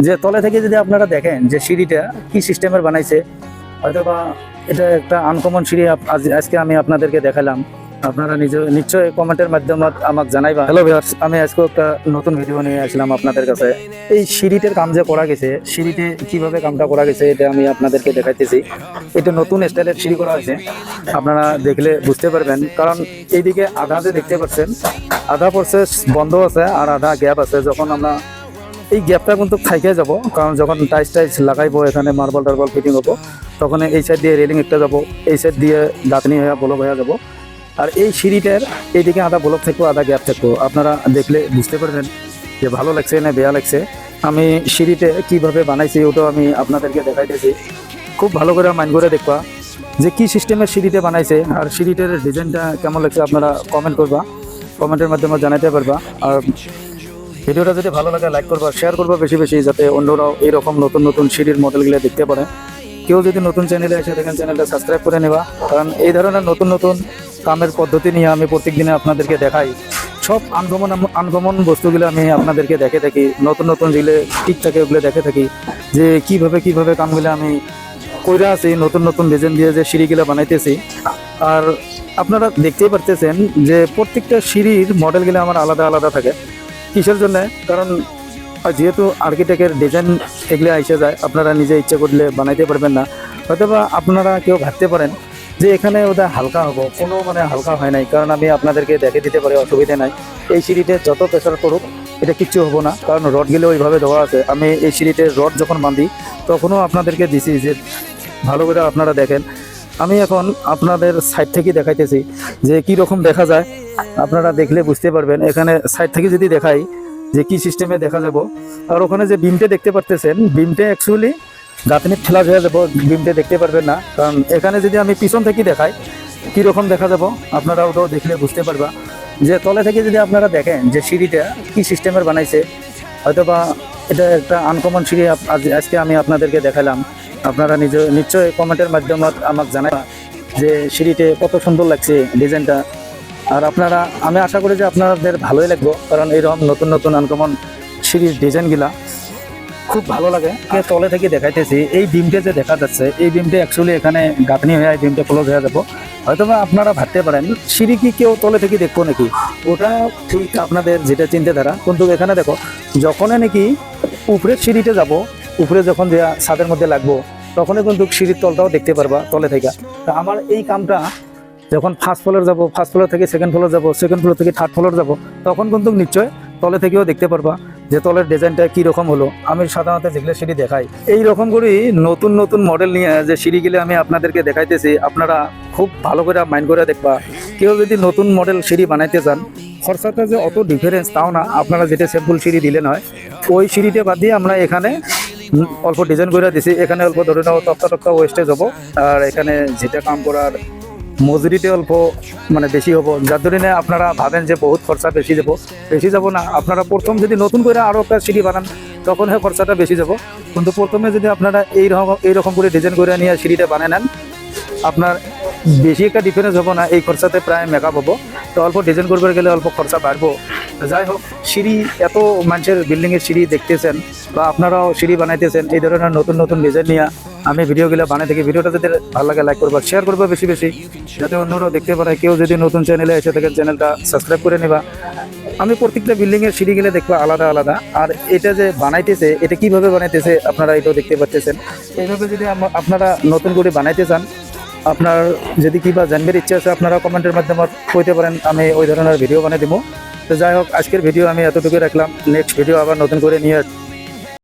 যে তলে থেকে যদি আপনারা দেখেন যে সিঁড়িটা কি সিস্টেমের বানাইছে, হয়তোবা এটা একটা আনকমন সিঁড়ি আজকে আমি আপনাদেরকে দেখালাম। আপনারা নিশ্চয়ই কমেন্টের মাধ্যমে আমাকে জানাইবা। হ্যালো ভিউয়ার্স, আমি আজকে একটা নতুন ভিডিও নিয়ে আসলাম আপনাদের কাছে। এই সিঁড়িটার কাম যে করা গেছে, সিঁড়িতে কিভাবে কামটা করা গেছে এটা আমি আপনাদেরকে দেখাইতেছি। এটা নতুন স্টাইলের সিঁড়ি করা হয়েছে, আপনারা দেখলে বুঝতে পারবেন। কারণ এইদিকে আধা যে দেখতে পাচ্ছেন, আধা প্রসেস বন্ধ আছে আর আধা গ্যাপ আছে। যখন আমরা এই গ্যাপটা কিন্তু থাইকে যাব, কারণ যখন টাইলস লাগাইবো, এখানে মার্বল টার্বল ফিটিং হবো, তখন এই সাইড দিয়ে রেলিং একটা যাবো, এই সাইড দিয়ে গাঁথনি হয়ে ব্লক হয়ে যাবো। আর এই সিঁড়িটার এইদিকে আধা ব্লক থাকবো, আধা গ্যাপ থাকবো। আপনারা দেখলে বুঝতে পারবেন যে ভালো লাগছে না বেয়া লাগছে। আমি সিঁড়িতে কিভাবে বানাইছি ওটাও আমি আপনাদেরকে দেখাইতেছি। খুব ভালো করে মাইন্ড করে দেখবা যে কি সিস্টেমের সিঁড়িতে বানাইছে আর সিঁড়িটার ডিজাইনটা কেমন লাগছে। আপনারা কমেন্ট করবা, কমেন্টের মাধ্যমে জানাতে পারবা। আর ভিডিওটা যদি ভালো লাগে লাইক করবা, শেয়ার করবা বেশি বেশি, যাতে অন্যরাও এইরকম নতুন নতুন সিঁড়ির মডেলগুলো দেখতে পারে। কেউ যদি নতুন চ্যানেলে এসে দেখেন, চ্যানেলটা সাবস্ক্রাইব করে নেবা। কারণ এই ধরনের নতুন নতুন কামের পদ্ধতি নিয়ে আমি প্রত্যেক দিনে আপনাদেরকে দেখাই। সব আনকমন বস্তুগুলো আমি আপনাদেরকে দেখে থাকি, নতুন নতুন যেগুলো ঠিক থাকে ওগুলো দেখে থাকি, যে কিভাবে কামগুলো আমি কইরা আছি, নতুন নতুন ডিজাইন দিয়ে যে সিঁড়িগুলো বানাইতেছি। আর আপনারা দেখতেই পারতেছেন যে প্রত্যেকটা সিঁড়ির মডেলগুলো আমার আলাদা আলাদা থাকে। কিসের জন্য? কারণ যেহেতু আর্কিটেক্টের ডিজাইন এগুলো এসে যায়, আপনারা নিজে ইচ্ছা করলে বানাইতে পারবেন না। হয়তোবা আপনারা কেউ ভাবতে পারেন যে এখানে ওদের হালকা হবো, কোনো হালকা হয় নাই। কারণ আমি আপনাদেরকে দেখে দিতে পারি, অসুবিধা নাই। এই সিঁড়িতে যত প্রেশার করুক এটা কিচ্ছু হবো না, কারণ রডগুলো ওইভাবে দেওয়া আছে। আমি এই সিঁড়িতে রড যখন বাঁধি তখনও আপনাদেরকে দিছি, যে ভালো করে আপনারা দেখেন। আমি এখন আপনাদের সাইড থেকে দেখাইতেছি যে কি রকম দেখা যায়, আপনারা দেখলে বুঝতে পারবেন। এখানে সাইড থেকে যদি দেখাই যে কি সিস্টেমে দেখা যাব। আর ওখানে যে বিমটা দেখতে পারতেছেন, বিমটা অ্যাকচুয়ালি গাঁথনি ফেলা হয়ে যাব, বিমটা দেখতে পারবেন না। কারণ এখানে যদি আমি পিছন থেকে দেখাই কীরকম দেখা যাব, আপনারা ওটাও দেখলে বুঝতে পারবা। যে তলে থেকে যদি আপনারা দেখেন যে সিঁড়িটা কি সিস্টেমের বানাইছে, হয়তোবা এটা একটা আনকমন সিঁড়ি আজকে আমি আপনাদেরকে দেখালাম। আপনারা নিশ্চয়ই কমেন্টের মাধ্যমে আমাকে জানাবা যে সিঁড়িতে কত সুন্দর লাগছে ডিজাইনটা। আর আপনারা, আমি আশা করি যে আপনাদের ভালোই লাগবে, কারণ এইরকম নতুন নতুন আনকমন সিঁড়ির ডিজাইনগুলা খুব ভালো লাগে। তলে থেকে দেখাইতেছি এই বিমটা যে দেখা যাচ্ছে, এই বিমটা অ্যাকচুয়ালি এখানে গাঁথনি হয়ে বিমটা ক্লোজ হয়ে যাবো। হয়তোবা আপনারা ভাবতে পারেন সিঁড়ি কি কেউ তলে থেকে দেখবো নাকি, ওটা ঠিক আপনাদের যেটা চিন্তাধারা। কিন্তু এখানে দেখো, যখনই নাকি উপরের সিঁড়িতে যাব, উপরে যখন যে ছাদের মধ্যে লাগবো, তখনই কিন্তু সিঁড়ির তলটাও দেখতে পারবা তলে থেকে। তা আমার এই কামটা যখন ফার্স্ট ফ্লোর যাব, ফার্স্ট ফ্লোর থেকে সেকেন্ড ফ্লোর যাব, সেকেন্ড ফ্লোর থেকে থার্ড ফ্লোর যাব, তখন কিন্তু নিশ্চয় তলে থেকেও দেখতে পারবা যে তলের ডিজাইনটা কীরকম হলো। আমি সাধারণত যেগুলো সিঁড়ি দেখাই, এই রকম করেই নতুন নতুন মডেল নিয়ে যে সিঁড়িগুলো আমি আপনাদেরকে দেখাইতেছি। আপনারা খুব ভালো করে মাইন্ড করে দেখবা। কেউ যদি নতুন মডেল সিঁড়ি বানাইতে চান, খরচাটা যে অত ডিফারেন্স তাও না। আপনারা যেটা সিম্পল সিঁড়ি দিলেন হয়, ওই সিঁড়িটা বাদ দিয়ে আমরা এখানে অল্প ডিজাইন করে দিছি। এখানে অল্প ধরে নাও তক্তা ওয়েস্টেজ হবো, আর এখানে যেটা কাম করার মজুরিতে অল্প বেশি হবো। যার জন্য আপনারা ভাবেন যে বহুত খরচা বেশি যাব না। আপনারা প্রথম যদি নতুন করে আরও একটা সিঁড়ি বানান, তখন খরচাটা বেশি যাব। কিন্তু প্রথমে যদি আপনারা এইরকম করে ডিজাইন করে নিয়ে সিঁড়িটা বানিয়ে নেন, আপনার বেশি একটা ডিফারেন্স হবো না, এই খরচাতে প্রায় মেকআপ হবো। তো অল্প ডিজাইন করবে গেলে অল্প খরচা বাড়বো। যাই হোক, সিঁড়ি এত মানুষের বিল্ডিংয়ের সিঁড়ি দেখতেছেন বা আপনারাও সিঁড়ি বানাইতেছেন, এই ধরনের নতুন নতুন ডিজাইন নিয়ে আমি ভিডিওগুলো বানাই থাকি। ভিডিওটা যদি ভালো লাগে লাইক করবা, শেয়ার করবা বেশি বেশি, যাতে অন্যরাও দেখতে পারে। কেউ যদি নতুন চ্যানেলে এসে থাকেন, চ্যানেলটা সাবস্ক্রাইব করে নেবা। আমি প্রত্যেকটা বিল্ডিংয়ের সিঁড়িগুলো দেখবো আলাদা আলাদা। আর এটা যে বানাইতেছে, এটা কিভাবে বানাইতেছে আপনারা এটাও দেখতে পাচ্ছেন। এইভাবে যদি আপনারা নতুন করে বানাইতে চান, আপনার যদি কিবা জানবার ইচ্ছা আছে, আপনারা কমেন্টের মাধ্যমে কইতে পারেন, আমি ওই ধরনের ভিডিও বানিয়ে দেবো। তো যাই হোক, আজকের ভিডিও আমি এতটুকু রাখলাম। নেক্সট ভিডিও আবার নতুন করে নিয়ে